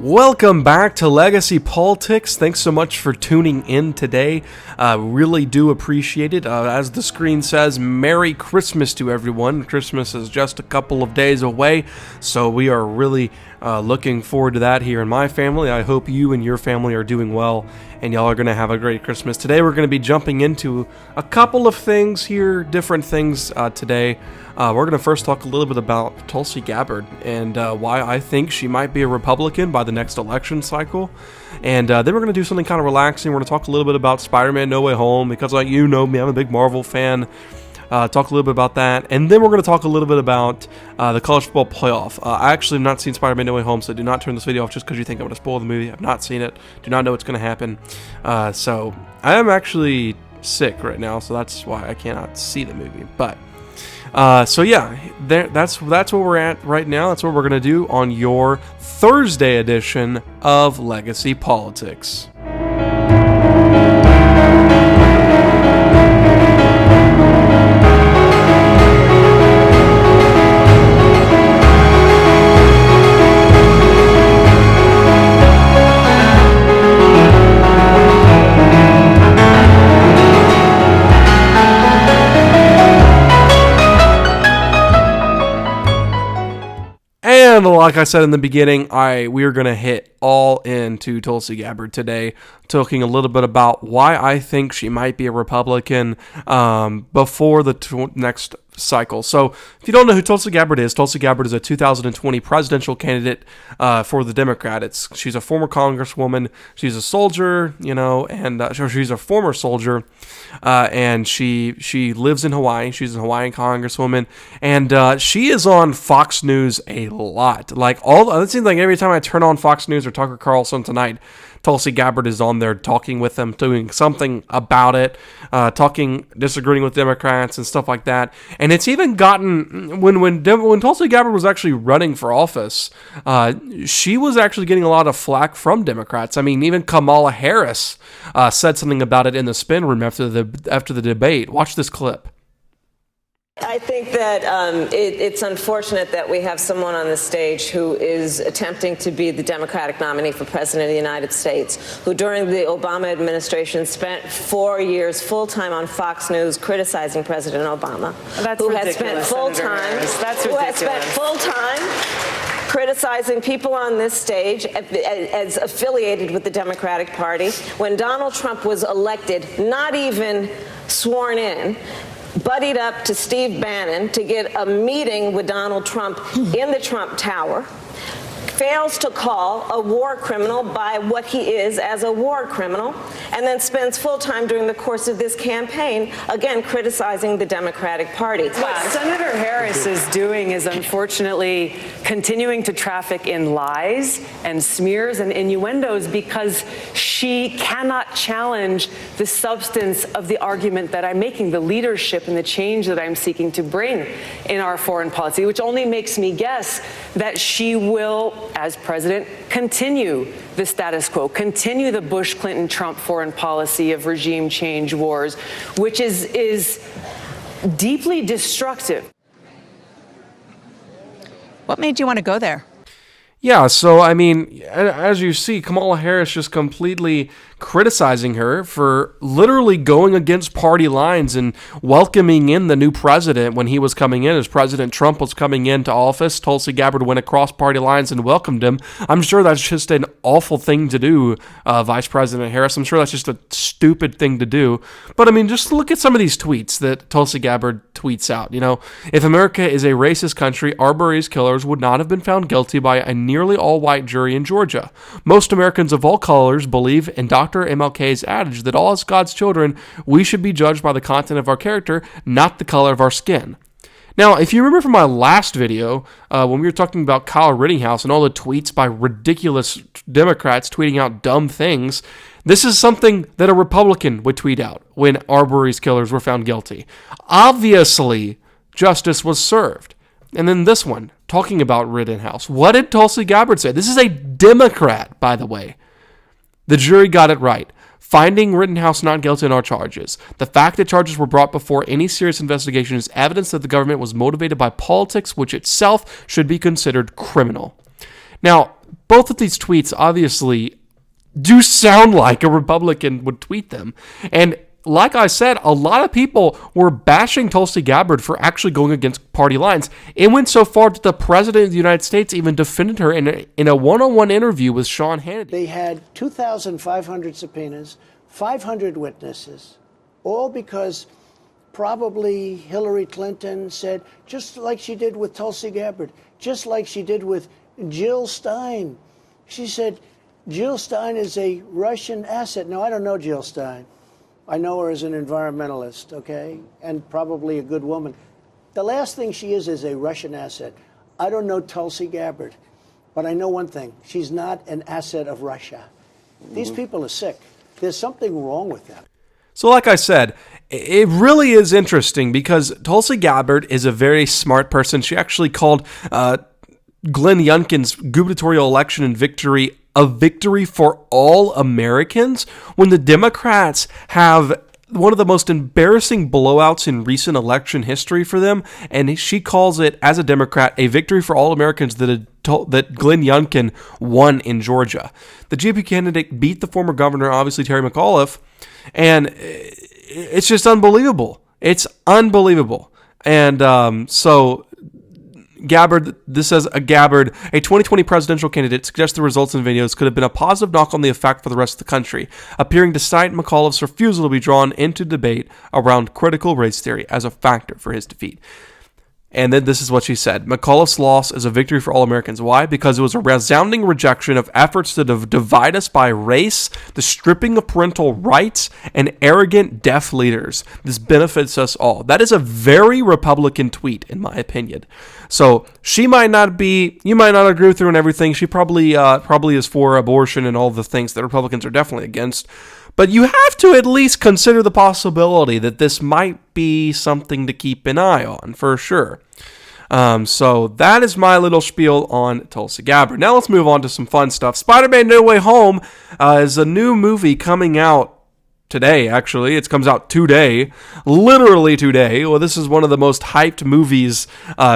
Welcome back to Legacy Politics. Thanks so much for tuning in today. Really do appreciate it. As the screen says, Merry Christmas to everyone. Christmas is just a couple of days away, so we are really looking forward to that here in my family. I hope you and your family are doing well, and y'all are going to have a great Christmas. Today we're going to be jumping into a couple of things here, different things today. We're going to first talk a little bit about Tulsi Gabbard and why I think she might be a Republican by the next election cycle. And then we're going to do something kind of relaxing. We're going to talk a little bit about Spider-Man No Way Home, because like you know me, I'm a big Marvel fan. Talk a little bit about that. And then we're going to talk a little bit about the college football playoff. I actually have not seen Spider-Man No Way Home, so do not turn this video off just because you think I'm going to spoil the movie. I've not seen it. Do not know what's going to happen. So I am actually sick right now, so that's why I cannot see the movie. But so yeah, that's where we're at right now. That's what we're going to do on your Thursday edition of Legacy Politics. And like I said in the beginning, we are going to hit all into Tulsi Gabbard today, talking a little bit about why I think she might be a Republican before the next cycle. So if you don't know who Tulsi Gabbard is a 2020 presidential candidate for the Democrats. She's a former congresswoman. She's a soldier, and she's a former soldier, and she lives in Hawaii. She's a Hawaiian congresswoman, and she is on Fox News a lot. It seems like every time I turn on Fox News or Tucker Carlson tonight, Tulsi Gabbard is on there talking with them, doing something about it, disagreeing with Democrats and stuff like that. And it's even gotten, when Tulsi Gabbard was actually running for office, she was actually getting a lot of flack from Democrats. I mean, even Kamala Harris said something about it in the spin room after the debate. Watch this clip. I think that it's unfortunate that we have someone on the stage who is attempting to be the Democratic nominee for President of the United States, who during the Obama administration spent 4 years full-time on Fox News criticizing President Obama. That's who ridiculous, has spent full-time, That's who ridiculous. has spent full-time criticizing people on this stage as affiliated with the Democratic Party. When Donald Trump was elected, not even sworn in, buddied up to Steve Bannon to get a meeting with Donald Trump in the Trump Tower, fails to call a war criminal by what he is as a war criminal, and then spends full time during the course of this campaign, again, criticizing the Democratic Party. What Senator Harris is doing is unfortunately continuing to traffic in lies and smears and innuendos because she cannot challenge the substance of the argument that I'm making, the leadership and the change that I'm seeking to bring in our foreign policy, which only makes me guess that she will, as president, continue the status quo, continue the Bush-Clinton-Trump foreign policy of regime change wars, which is deeply destructive. What made you want to go there? Yeah, so I mean, as you see, Kamala Harris just completely criticizing her for literally going against party lines and welcoming in the new president when he was coming in. As President Trump was coming into office, Tulsi Gabbard went across party lines and welcomed him. I'm sure that's just an awful thing to do, Vice President Harris. I'm sure that's just a stupid thing to do. But I mean, just look at some of these tweets that Tulsi Gabbard tweets out. If America is a racist country, Arbery's killers would not have been found guilty by a nearly all-white jury in Georgia. Most Americans of all colors believe in Dr. MLK's adage that all as God's children, we should be judged by the content of our character, not the color of our skin. Now, if you remember from my last video, when we were talking about Kyle Rittenhouse and all the tweets by ridiculous Democrats tweeting out dumb things, this is something that a Republican would tweet out when Arbery's killers were found guilty. Obviously, justice was served. And then this one, talking about Rittenhouse. What did Tulsi Gabbard say? This is a Democrat, by the way. The jury got it right, finding Rittenhouse not guilty on our charges. The fact that charges were brought before any serious investigation is evidence that the government was motivated by politics, which itself should be considered criminal. Now, both of these tweets obviously do sound like a Republican would tweet them. And like I said, a lot of people were bashing Tulsi Gabbard for actually going against party lines. It went so far that the President of the United States even defended her in a one-on-one interview with Sean Hannity. They had 2,500 subpoenas, 500 witnesses, all because probably Hillary Clinton said, just like she did with Tulsi Gabbard, just like she did with Jill Stein. She said, Jill Stein is a Russian asset. Now, I don't know Jill Stein. I know her as an environmentalist, okay, and probably a good woman. The last thing she is a Russian asset. I don't know Tulsi Gabbard, but I know one thing. She's not an asset of Russia. These people are sick. There's something wrong with them. So like I said, it really is interesting because Tulsi Gabbard is a very smart person. She actually called Glenn Youngkin's gubernatorial election and victory a victory for all Americans, when the Democrats have one of the most embarrassing blowouts in recent election history for them, and she calls it, as a Democrat, a victory for all Americans that Glenn Youngkin won in Georgia. The GOP candidate beat the former governor, obviously Terry McAuliffe, and it's just unbelievable. It's unbelievable. And so Gabbard, this says Gabbard, a 2020 presidential candidate, suggests the results in videos could have been a positive knock on the effect for the rest of the country, appearing to cite McAuliffe's refusal to be drawn into debate around critical race theory as a factor for his defeat. And then this is what she said. McAuliffe's loss is a victory for all Americans. Why? Because it was a resounding rejection of efforts to divide us by race, the stripping of parental rights, and arrogant deaf leaders. This benefits us all. That is a very Republican tweet, in my opinion. So she might not be, you might not agree with her on everything. She probably is for abortion and all the things that Republicans are definitely against. But you have to at least consider the possibility that this might be something to keep an eye on, for sure. So that is my little spiel on Tulsi Gabbard. Now let's move on to some fun stuff. Spider-Man No Way Home is a new movie coming out today, actually. It comes out today, literally today. Well, this is one of the most hyped movies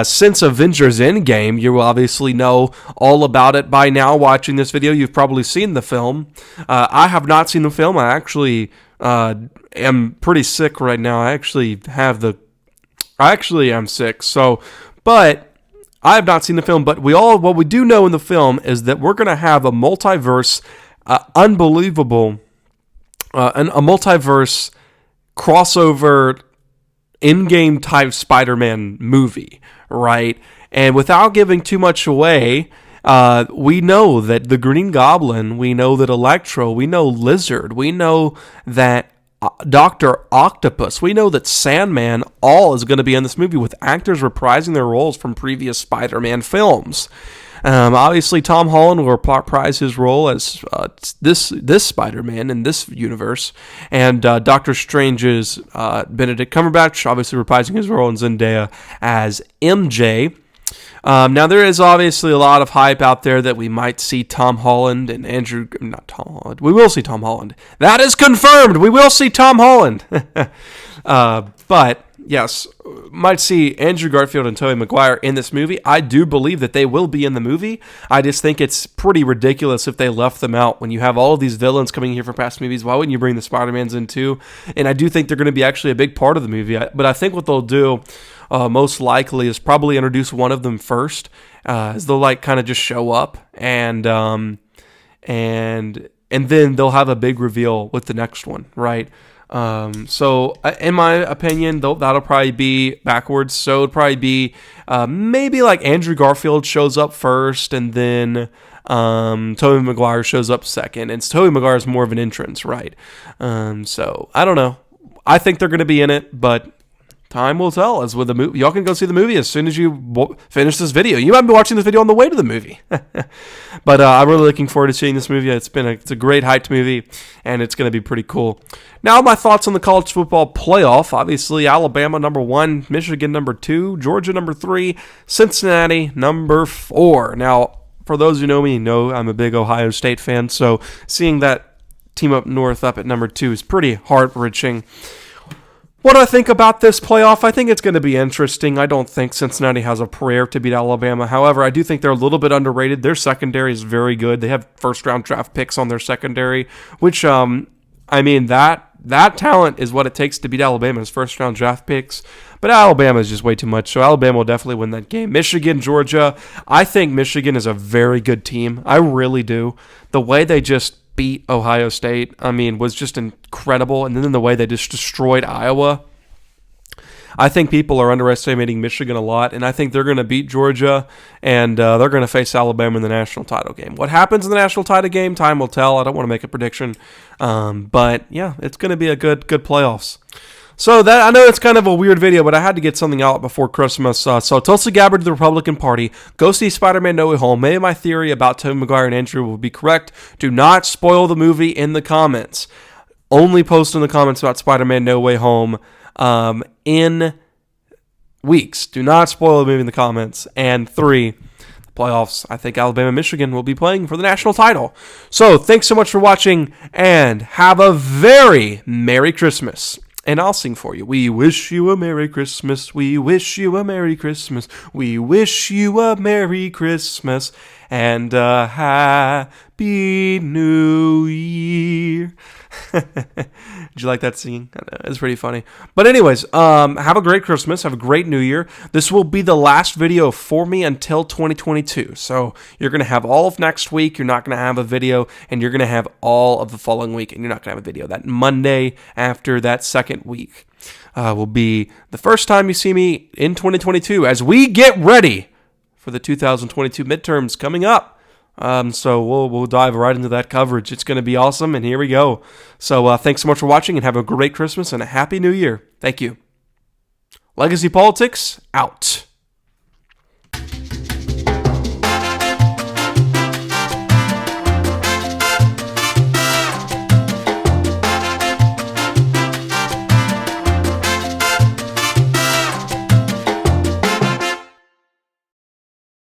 since Avengers Endgame. You will obviously know all about it by now watching this video. You've probably seen the film. I have not seen the film. I actually am pretty sick right now. I actually am sick. So, but I have not seen the film. But what we do know in the film is that we're going to have a multiverse, unbelievable a multiverse crossover in-game type Spider-Man movie, right? And without giving too much away, we know that the Green Goblin, we know that Electro, we know Lizard, we know that Dr. Octopus, we know that Sandman, all is going to be in this movie with actors reprising their roles from previous Spider-Man films. Obviously, Tom Holland will reprise his role as this Spider-Man in this universe, and Doctor Strange's Benedict Cumberbatch, obviously reprising his role in Zendaya as MJ. Now, there is obviously a lot of hype out there that we might see Tom Holland and not Tom Holland. We will see Tom Holland. That is confirmed. We will see Tom Holland. But yes, might see Andrew Garfield and Tobey Maguire in this movie. I do believe that they will be in the movie. I just think it's pretty ridiculous if they left them out. When you have all of these villains coming here for past movies, why wouldn't you bring the Spider-Mans in too? And I do think they're going to be actually a big part of the movie. But I think what they'll do most likely is probably introduce one of them first, as they'll kind of just show up and then they'll have a big reveal with the next one, right? So in my opinion, that'll probably be backwards. So it'll probably be maybe like Andrew Garfield shows up first, and then Tobey Maguire shows up second. And Tobey Maguire is more of an entrance, right? So I don't know. I think they're going to be in it, but time will tell. As with the movie, y'all can go see the movie as soon as you finish this video. You might be watching this video on the way to the movie. But I'm really looking forward to seeing this movie. It's a great hyped movie, and it's going to be pretty cool. Now, my thoughts on the college football playoff. Obviously, Alabama number 1, Michigan number 2, Georgia number 3, Cincinnati number 4. Now, for those who know me, know I'm a big Ohio State fan, so seeing that team up north up at number 2 is pretty heart-wrenching. What do I think about this playoff? I think it's going to be interesting. I don't think Cincinnati has a prayer to beat Alabama. However, I do think they're a little bit underrated. Their secondary is very good. They have first-round draft picks on their secondary, which, I mean, that talent is what it takes to beat Alabama's first-round draft picks. But Alabama is just way too much, so Alabama will definitely win that game. Michigan, Georgia, I think Michigan is a very good team. I really do. The way they just beat Ohio State, I mean, was just incredible. And then the way they just destroyed Iowa. I think people are underestimating Michigan a lot, and I think they're going to beat Georgia, and they're going to face Alabama in the national title game. What happens in the national title game, time will tell. I don't want to make a prediction. But, yeah, it's going to be a good playoffs. So that I know it's kind of a weird video, but I had to get something out before Christmas. So Tulsi Gabbard to the Republican Party. Go see Spider-Man No Way Home. Maybe my theory about Tobey Maguire and Andrew will be correct. Do not spoil the movie in the comments. Only post in the comments about Spider-Man No Way Home in weeks. Do not spoil the movie in the comments. And 3, playoffs. I think Alabama and Michigan will be playing for the national title. So thanks so much for watching, and have a very Merry Christmas. And I'll sing for you. We wish you a Merry Christmas. We wish you a Merry Christmas. We wish you a Merry Christmas and a Happy New Year. Did you like that singing? I know, it's pretty funny. But anyways, have a great Christmas. Have a great New Year. This will be the last video for me until 2022. So you're going to have all of next week. You're not going to have a video. And you're going to have all of the following week. And you're not going to have a video. That Monday after that second week will be the first time you see me in 2022 as we get ready for the 2022 midterms coming up. So we'll dive right into that coverage. It's going to be awesome, and here we go. So thanks so much for watching, and have a great Christmas and a Happy New Year. Thank you. Legacy Politics, out.